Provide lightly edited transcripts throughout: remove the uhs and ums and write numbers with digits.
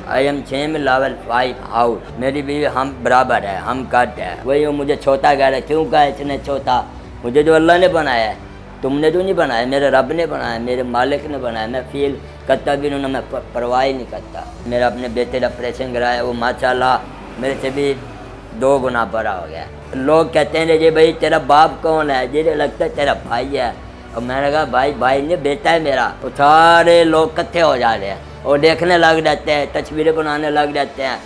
I am same level 5 house. मेरी बीवी हम बराबर है, हम कट है। वही वो मुझे छोटा कह रहे, क्यों कहा इसने छोटा? मुझे जो अल्लाह ने बनाया है, तुमने तो नहीं बनाया, मेरे रब ने बनाया, मेरे मालिक ने बनाया। मैं फील करता भी उन्होंने, मैं परवाह ही नहीं करता। मेरा अपने बेटे का ऑपरेशन कराया, वो माशाल्लाह मेरे से भी 2 गुना बड़ा हो गया। लोग कहते हैं जी भाई तेरा बाप कौन है? जी लगता है तेरा भाई है। और मैंने कहा भाई नहीं, बेटा है मेरा। तो सारे लोग इकट्ठे हो जा रहे हैं और देखने लग जाते हैं, तस्वीरें बनाने लग जाते हैं।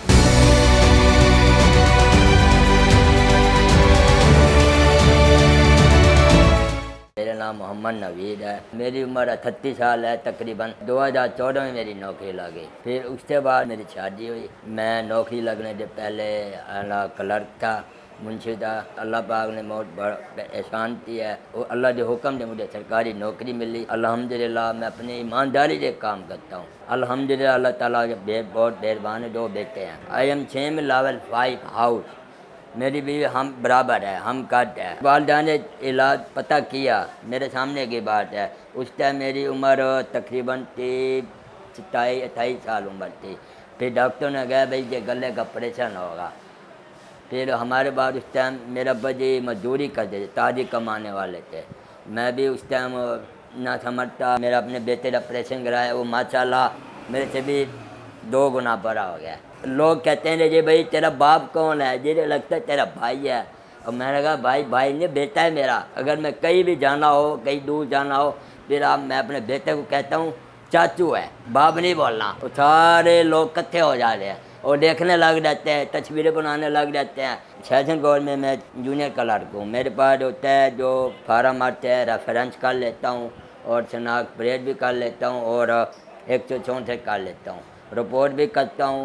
मेरा नाम मोहम्मद नवीद है। मेरी उम्र 38 साल है तकरीबन। 2014 में मेरी नौकरी लगी, फिर उसके बाद मेरी शादी हुई। मैं नौकरी लगने से पहले क्लर्क था, मुंशी था। अल्लाह पाक ने बहुत बड़ा एहसान किया है, और अल्लाह के हुक्म से मुझे सरकारी नौकरी मिली। अल्हम्दुलिल्लाह मैं अपनी ईमानदारी से काम करता हूँ। अल्हम्दुलिल्लाह अल्लाह ताला के बहुत मेहरबान है। 2 बेटे हैं। I am same level 5 house. मेरी बीवी हम बराबर है, हम कट है। वालदा ने इलाज पता किया, मेरे सामने की बात है। उस टाइम मेरी उम्र तकरीबन 27-28 साल उम्र थी। फिर डॉक्टर ने कहा भाई ये गले का ऑपरेशन होगा। फिर हमारे बाद उस टाइम मेरे अब्बा जी मजदूरी करते थे, ताजी कमाने वाले थे। मैं भी उस टाइम ना समझता। मेरा अपने बेटे का ऑपरेशन कराया, वो माशाल्लाह मेरे से भी 2 गुना बड़ा हो गया। लोग कहते हैं जी भाई तेरा बाप कौन है? जी लगता है तेरा भाई है। और मैंने कहा भाई नहीं, बेटा है मेरा। अगर मैं कहीं भी जाना हो, कहीं दूर जाना हो, फिर मैं अपने बेटे को कहता हूँ चाचू है, बाप नहीं बोलना। तो सारे लोग इकट्ठे हो जा रहे हैं और देखने लग जाते हैं, तस्वीरें बनाने लग जाते हैं। सेशन कोर्ट में मैं जूनियर क्लर्क हूँ। मेरे पास होता है जो फार्म आते हैं, रेफरेंस कर लेता हूँ और शनाख्त परेड भी कर लेता हूँ और 164 कर लेता हूँ, रिपोर्ट भी करता हूँ।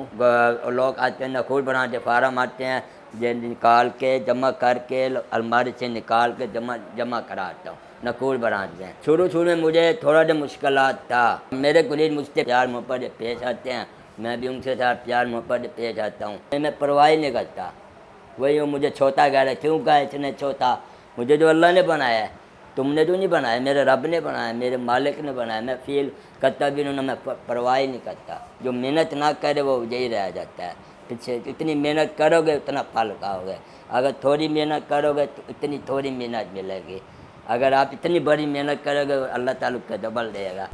लोग आते हैं, नखूर बनाते फार्म आते हैं, जो निकाल के जमा करके अलमारी से निकाल के जमा कराता हूँ, नखूर बनाते हैं। शुरू में मुझे थोड़ा सा मुश्किलात था। मेरे कुलीग मुझसे प्यार मोहब्बत पेश आते हैं, मैं भी उनके साथ प्यार मोहब्बत पेश आता हूँ। मैं परवाह नहीं करता। वही वो मुझे छोटा कह रहे, क्यों कहा इतने छोटा? मुझे जो अल्लाह ने बनाया है, तुमने तो नहीं बनाया, मेरे रब ने बनाया, मेरे मालिक ने बनाया। मैं फील करता भी उन्होंने, मैं परवाह ही नहीं करता। जो मेहनत ना करे वो यही रह जाता है पीछे। इतनी मेहनत करोगे उतना फल पाओगे। अगर थोड़ी मेहनत करोगे तो इतनी थोड़ी मेहनत मिलेगी। अगर आप इतनी बड़ी मेहनत करोगे अल्लाह ताला का डबल देगा।